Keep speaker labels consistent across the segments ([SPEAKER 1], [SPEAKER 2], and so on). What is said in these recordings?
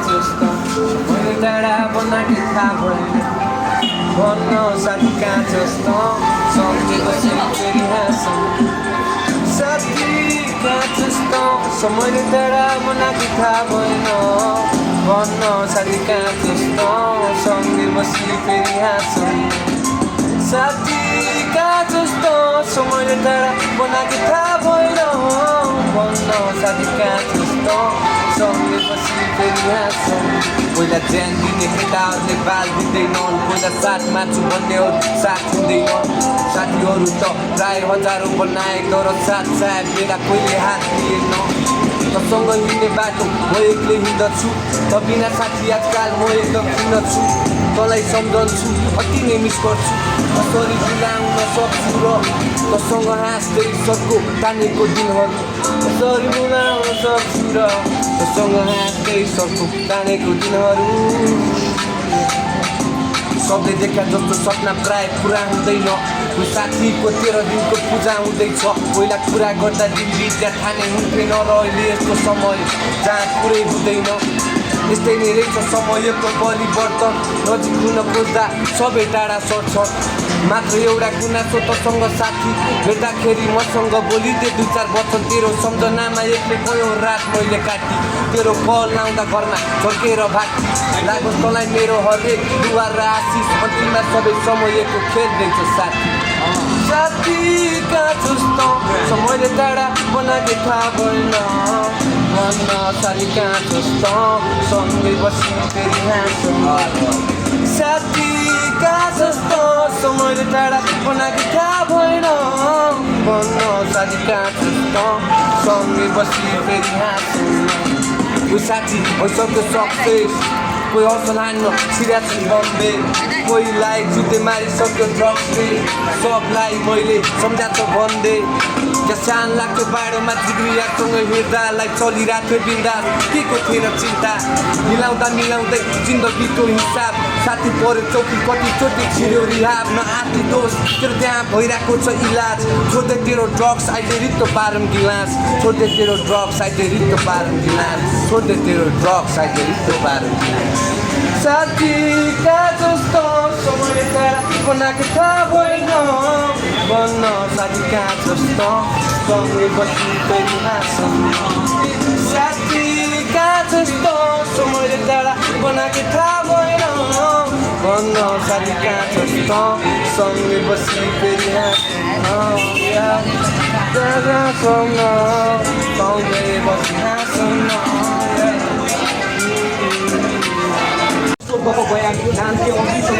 [SPEAKER 1] जस्तो मैले टाढा बनाएको थाहा भएन भन्न साथी कहाँ जस्तो सँगै बसी फेरि हाँसौँ साथी कहाँ जस्तो मैले टाढा बनाएको थाहा भएन भन्न साथी कहाँ जस्तो सँगै बसी फेरि हाँसौँ साथी कहाँ जस्तो मैले टाढा बनाएको थाहा भएन भन्न साथी कहाँ जस्तो सँगै बसी फेरि हाँसौँ पहिला ज्यान दिने केटाहरूले बाल दिँदैनन् पहिला साथ माछु भन्नेहरू साथ हुँदैन साथीहरू त प्राय हजारौँ बनाए तर साथ साथ मेरा कहिले हात दिएन तसँग हिँड्ने बाटो म एक्लै हिँड्दछु त बिना साथी आजकाल म एकदम हिँड्दछु तँलाई सम्झन्छु अति नै मिस गर्छु कसरी भुलाउन सक्छु र तसँग हाँस्दै सर्को तानेको दिनहरू कसरी भुलाउन सक्छु र तसँग हाँस्दै सर्को तानेको दिनहरू सबले देखा जस्तो सपना प्राय पुरा हुँदैन साथीको 13 दिनको पूजा हुँदैछ पहिला कुरा गर्दा दिन बित्दा खाने हुन्थेन र अहिले यस्तो समय जहाँ पुरै हुँदैन यस्तै नै रहेछ समयको परिवर्तन नजिक हुन खोज्दा सबै टाढा सर्छ मात्र एउटा गुनासो तसँग साथी भेट्दाखेरि मसँग बोलिदिए 2-4 वचन तेरो सम्झनामा एक्लै गयो रात मैले काटी तेरो कल लाउँदा घरमा झर्केर भाटी लागोस् तँलाई मेरो हरेक दुवा र आशिष अन्तिममा सबै समयको खेल रहेछ साथी साथी कहाँ जस्तो मैले टाढा बनाएको थाहा भएन भन्न साथी कहाँ जस्तो सँगै बसी फेरि हाँसौँ साथी कहाँ जस्तो मैले टाढा बनाएको थाहा भएन भन्न साथी कहाँ जस्तो सँगै बसी फेरि हाँसौँ साथी भइसक्यो सक्सेस कोही हौसल हान्न सिरियस बम्बे कोहीलाई जुते मारिसक्यो ड्रग्सले सबलाई मैले सम्झाएको भन्दै क्या सानो लाग्थ्यो बाटोमा जिग्रियासँग हिँड्दालाई चलिरहेको बिन्दा के को थिएन चिन्ता मिलाउँदा मिलाउँदै जिन्दगीको हिसाब साथी पऱ्यो चौकी कतिचोटि छिर्यो रिहाब न आँटी दोष तेरो त्यहाँ भइरहेको छ इलाज छोड्दै तेरो ड्रग्स अहिले रित्तो पारौँ गिलास छोड्दै तेरो ड्रग्स अहिले रित्तो पारौँ गिलास छोड्दै तेरो ड्रग्स अहिले रित्तो पारौँ गिलास साथी कहाँ जस्तो मैले टाढा बनाएको थाहा भएन भन्न साथी कहाँ जस्तो सँगै बसी फेरि हाँसौँ साथी कहाँ जस्तो मैले टाढा बनाएको थाहा भएन भन्न साथी कहाँ जस्तो सँगै बसी फेरि हाँसौँ सँगै बसी हाँसौँ
[SPEAKER 2] Bapak bayangin nanti orang bisa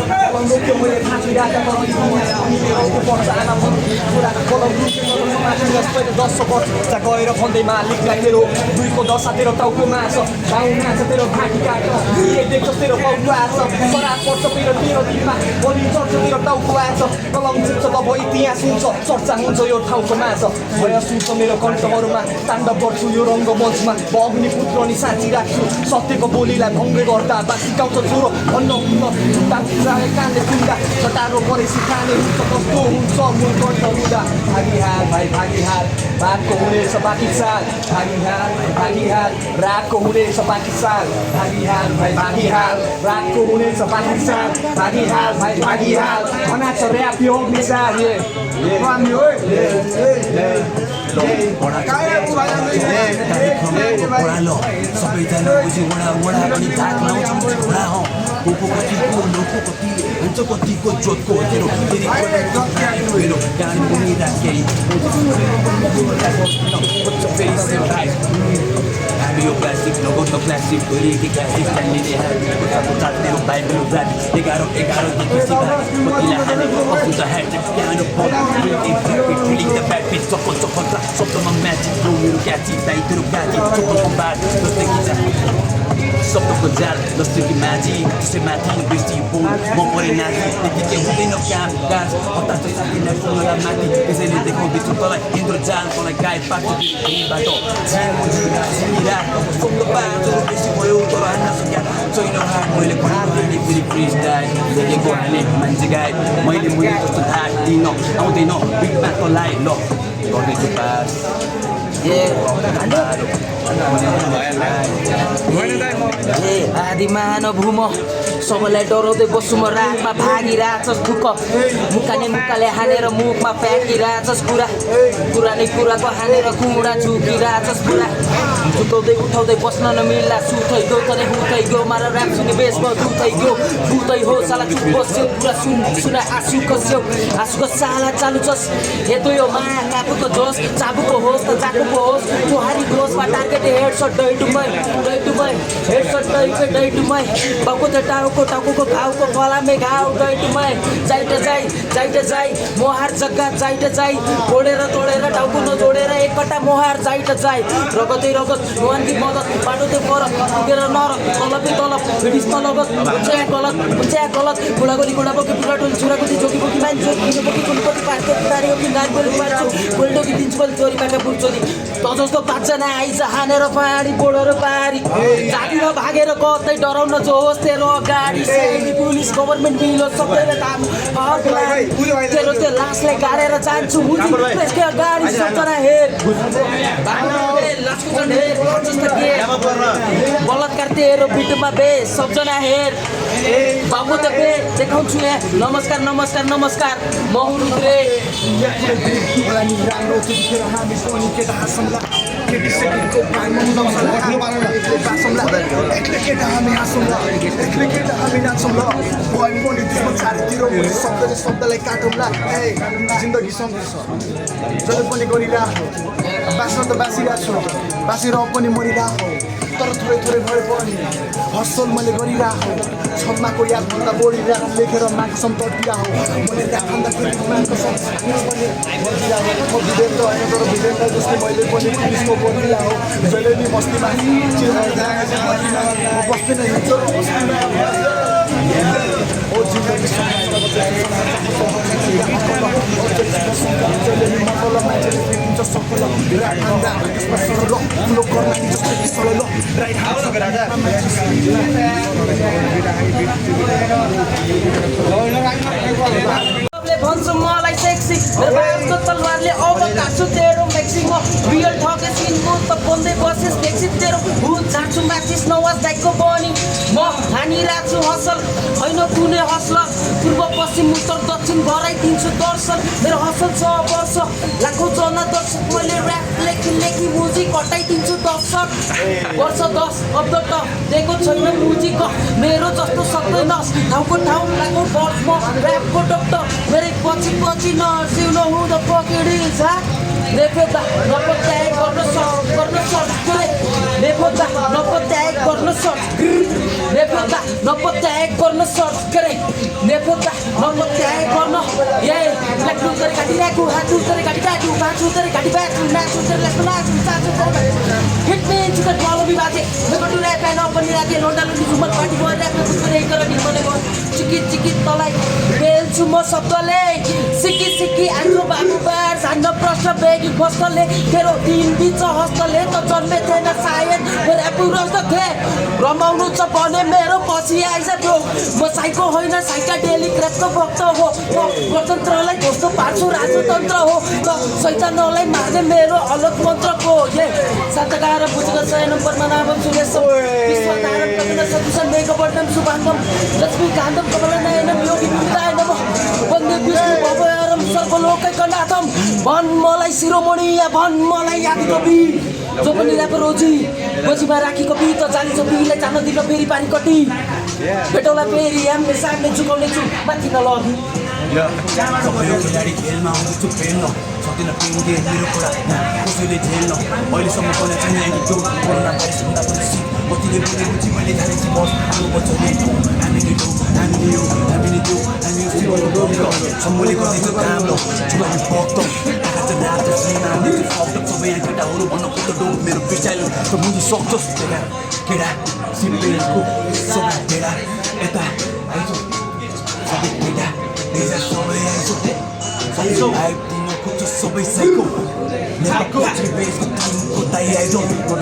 [SPEAKER 2] kalau mungkin mulai kasih data kalau itu itu forsa anak pun sudah kalau mungkin orang masih nggak seperti 10 support jagoiro konde malik lagi lo duiko 10 tero tahu ke masuk tahu masuk tero kaki kaki dia dekos tero mau masuk sorak porto tero tero lima boli torto tero tahu masuk kalau mungkin coba boy tiang sunso sorca hunso yo tahu ke masuk boya sunso मेरो कण्ठहरुमा ताण्डव गर्छु यो रङ्गमञ्चमा बग्ने पुत्र नि साँची राख्छु सत्यको बोलीलाई भङ्ग गर्दा सिकाउँछ छोरो भन्न हुन्न तारे कानले सुन्दा छटारो परेपछि खाने हुन्छ कस्तो हुन्छ मूल कण्ठ हुँदा भागिहाल भाइ भागिहाल बाटको हुनेछ बाँकी साल भागिहाल रातको हुनेछ बाँकी साल भागिहाल भाइ भागिहाल रातको हुनेछ बाँकी साल भागिहाल भाइ भागिहाल भना छ ऱ्याप यो मिसाल
[SPEAKER 3] सबैजना बुझी वडा पनि धाक लाउँछ घोडा हो कोको कतिको लोको कति हुन्छ कतिको जोतको तेरो मेरो गान पनि राखे यो प्लास्टिक लोगो तो प्लास्टिक भरि कि प्लास्टिक चाहिने हात को तेरो भाइ मेरो रात 11 देखि सिधा कतिला हाने कस्तो त हेड क्यानो फीलिङ द ब्याड पिच चक्को चक्को सबमा म्याजिक रो मेरो क्याची दाइ तेरो गाडी चक्को बार जस्तै कि सबको जाल जस्तै कि म्याजिक त्यसै माथि बेसी बोल म परे नाची त्यतिकै हुँदैन काम काज हतार चाहिँ साथीलाई सुनला माथि त्यसैले देखाउँदैछु तँलाई इन्द्रजाल तँलाई गायब पार्छु बाटो छिरा सबको बाटो बेसी भयो तर हान्न सक्या छैन हात मैले हाने फेरि फ्रिज डाइ देखेको हाने मान्छे गायब मैले जस्तो थाहा दिन आउँदैन बिटमा तँलाई ल गर्दैछु पास
[SPEAKER 4] आदि मानव म सबैलाई डराउँदै बस्छु म रातमा भागिरहेछस् दुःख मुक्काले हानेर मुखमा फ्याँकिरहेछस् कुरा नै कुराको हानेर कुमुडा झुकिरहेछस् पुरा झुकाउँदै उठाउँदै बस्न नमिल्ला सुथै गयो तरै हुँदै गयो मार ऱ्याप सुने बेसमा दुतै गयो भुतै हो साला चुप बस्यो पुरा सुना आँसु आँसुको साला चालु छस् हेतो यो माया कापुको जोस चाबुको होस् त चाकुको होस् तुहारी ग्रोसमा टार्गेट हेडसट डै टु मै हेडसट डै टु मै बाउको त टाउको घाउको गलामै घाउ डै टु मै जाइ मोहार जग्गा जाइ तोडेर टाउको नजोडेर एकपट्टा मोहार जाइ रगतै रगत नुहानकी मदत बाटो त्यो पर पुगेर नरक तलपै तलब भिडिस तलगत हुन्छ या गलत गोडागोली गोडा बोकी पुरा टोली छुरागोली जोकी बोकी मान्छे किन बोकी कुलपति पार्थे पुरारी हो कि नारी बोली पार्छु गोल्डोकी दिन्छु बोली चोरी पाका बुढ्छोरी त जस्तो पाँचजना आइज हानेर पारी बोडर पारी जातिर भागेर कतै डराउन जो होस् तेरो अगाडि सैनिक पुलिस गभर्मेन्ट मिलो सबैले ताम तेरो त्यो लासलाई गाडेर जान्छु मुजी त्यसकै अगाडि सबजना हेर बलात्कार तेरो बिटमा बे सबजना हेर बाबु त बे देखाउँछु यहाँ नमस्कार म हुँ रे
[SPEAKER 2] शब्दलाई काटौँला जिन्दगी सङ्घर्ष जसले पनि गरिरहेको बाँच्न त बाँचिरहेको छु बाँचेर पनि मरिरहेको तर थोरै भए पनि हसल मैले गरिरहेको क्षमाको यादभन्दा बढी ऱ्याप लेखेर माग्छम तटिरहेको मैले ऱ्याप भन्दाखेरि माग्छ म भिडेन्ट होइन तर भिडेन्ट जस्तै मैले पनि पुलिसको बोलिरहेको जहिले नि बस्तीमा बस्दैन हिँड्छ ओ जिन्दगी
[SPEAKER 4] भन्छु मलाई सेक्सी मेरो बाबुको तलवारले अब काट्छु तेरो म्याक्सिङ रियल ठगे सिनको त बन्दै बसेस देखि तेरो भुत झाँच्छु माचिस नवाज दाइको बनी म हानिरहेको छु हसल होइन कुनै हसल पूर्व पश्चिम उत्तर दक्षिण गराइदिन्छु दर्शन मेरो हसल 6 वर्ष लाखौँ जना दर्शक मैले ऱ्याप लेखी मुजिक हटाइदिन्छु दर्शक वर्ष 10 अब त दिएको छैन मुजिक मेरो जस्तो सक्दैनस् ठाउँको ठाउँ लाखौँ वर्ष म ऱ्यापको डक्टर मेरो पछि नर्सिउ नहुँदा पक्रिन्छ लेखेदा नपत्याग गर्न सक्छ लेखेदा नपत्याग गर्न सक्छ लेखेदा नपत्याग गर्न सक्छ गरे लेखेदा नपत्याग गर्न ए लेख्नु तरी काटिरहेको हात तरी काटिरहेको बाँच्नु तरी काटिरहेको नाच्नु तरी लेख्नु नाच्नु चाच्नु तरी हिट्ने चिकन बल विवादे मेरो ऱ्याप एन पनि राखे लोन्डालुन्डी झुमर पार्टी भयो ऱ्यापमा कुकुर एक गरेर निमनेको चिकित तलाई बेल्छु म शब्दले सिकी आम्रो बाबु बार जान्न प्रश्न बेगी बस्दले तेरो दिन बिच हस्तले त जन्मे थिएन सायद ऱ्याप रस्त थिए रमाउनु छ भने मेरो पछि आइसक्यो म साइको होइन साइकाडेलिक ऱ्यापको भक्त हो म गणतन्त्रलाई ध्वस्त पार्छु राजतन्त्र हो त शैतानलाई मार्ने मेरो अलग मन्त्रको ए सातगार बुझेको छैन पद्मनाभम सुरेश विश्वधारम कपिल सदुसन मेघवर्धन शुभाङ्गम लक्ष्मीकान्तम कमलनयनम योगी विदायनम वन्दे विष्णु भवहरम सर्वलोकैकनाथम भन् मलाई शिरोमणि या भन् मलाई याद कवि जो पनि ऱ्याप रोजी गोजीमा राखेको बी त जाने छ बीलाई जान दिन फेरि पारी कति भेटौला फेरि हामीले सामने झुकाउने छु माथि नलगी
[SPEAKER 3] खेलाडी खेलमा आउँदैछु फेर्न सक्दिन पेन्टे मेरो कुरा कसैले झेल्न अहिलेसम्म पनि चाहिँ जो कोरोना भाइरसभन्दा पनि कतिले बोले रुचि मैले जानेछु बस हाम्रो बच्चाले हामीले सम्मले गर्दैछु काम ल चुबाले फक्त आँखा चाहिँ नाच सिनाले चाहिँ फक्त सबै यहाँ केटाहरू भन्न खोज्दा डोक मेरो पिचाइलो त मुझी सक्छस् केटा सिम्पेलको सबै केटा यता आइज सबै केटा सबै आइज आइदिन खोज्छ सबै साइको नेपालको बेसको टाइमको दाइ आइज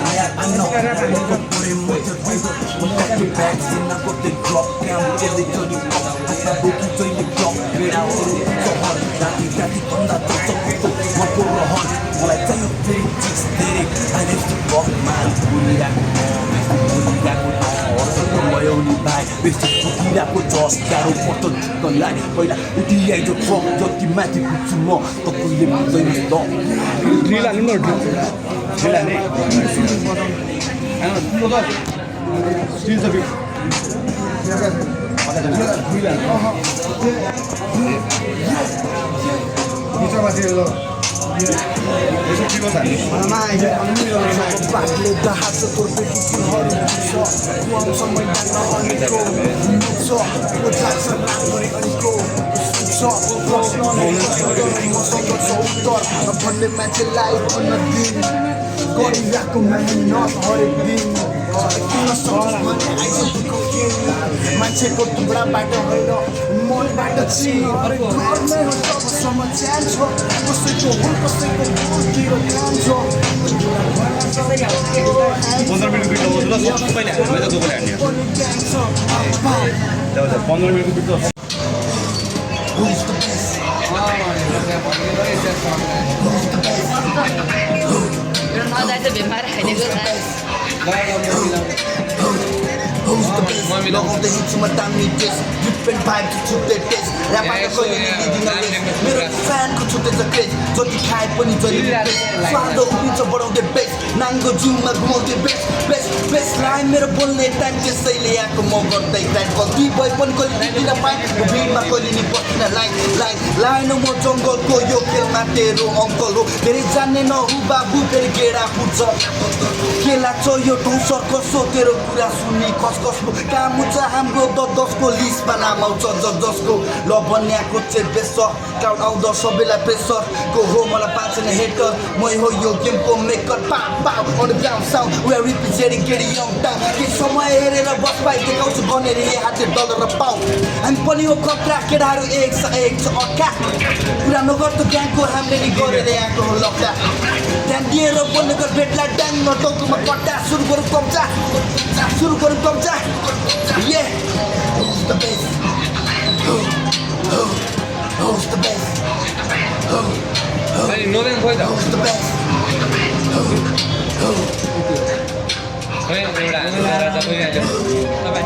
[SPEAKER 3] आया आन्न परे म चाहिँ म कति भ्याक्सिन गर्दै ब्लक काम चल्दै चोरी आँखा बोकी जहिले ब्लक केटाहरू सहर राति भन्दा त चौको मको रहन मलाई चाहियो फेरि चिज धेरै अहिले ब्लक मान ठगिरहेको मोदिरहेको हर्षको भयो नि भाइ बेसी ठगिरहेको जस गाह्रो पर्छ जित्नलाई पहिला उठिआइजो ट्रक जति माथि पुग्छु म तपाईँले बुझ्दैन ल
[SPEAKER 2] ड्रिल हाल्नु न ड्रिल हाल्ने
[SPEAKER 5] भन्ने मान्छेलाई भन्न दिन गरिरहेको मेहनत हरेक दिन मान्छेको टुक्राबाट होइन मनबाट चाहिँ गर्ने हो जबसम्म च्यान छ कसैको हो कसैको तिर ध्यान छ
[SPEAKER 2] 15 मिनट बिट आउँछ ल सबैले हाल्नु त दोकानले हाल्ने 15 मिनटको बिट
[SPEAKER 6] मजा चाहिँ भेममा राखेको
[SPEAKER 5] लगाउँदै हिँड्छु म दामी टेस्ट डिफ्रेन्ट भाइब छुट्टै टेस्ट ऱ्यापबाट कहिले लिँदिन मेरो फ्यानको छुट्टै छ क्रेज जति खाए पनि जहिले स्वाद उभिन्छ बढाउँदै बेस्ट नाङ्गो जिउमा घुमाउँदै बेस्ट बेस्ट बेस्ट लाइन मेरो बोल्ने टाइम त्यसैले आएको म गर्दै टाइम गल्ती भए पनि कहिले दिँदिन पाएँ भिडमा कहिले नि बस्दिन लाइन लाइन लाइन म जङ्गलको यो खेलमा तेरो अङ्कल हो धेरै जान्ने नहु बाबु फेरि गेडा पुग्छ के लाग्छ यो ठाउँ सर्कस हो तेरो कुरा सुन्ने कसकसको काम हुन्छ हाम्रो 10को लिस्टमा नाम आउँछ जसको ल बन्याको चाहिँ बेसर क्राउड आउँदा सबैलाई प्रेसरको हो मलाई पाँचन हेटर मै हो यो गेमको मेकर पाउ on ground sound we are representing गेडी यङ टाउन के समय हेरेर बस पाइ देखाउँछु गनेर हाते डलर र पाउन्ड हामी पनि हो खतरा केटाहरू एक छ अर्का कुरा नगर्दो ग्याङको हामीले नि गरेर आएको हो लक्का ध्यान दिएर बोल्ने गर भेटलाई ड्याङ नटाउकोमा कट्टा सुरु गरौँ कब्जा Yeah, who's the best? Who's the best?
[SPEAKER 1] अनि नोभेम खोइ त
[SPEAKER 5] Who's the best?
[SPEAKER 1] खोइ एउटा राजा खोइ अहिले तपाईँ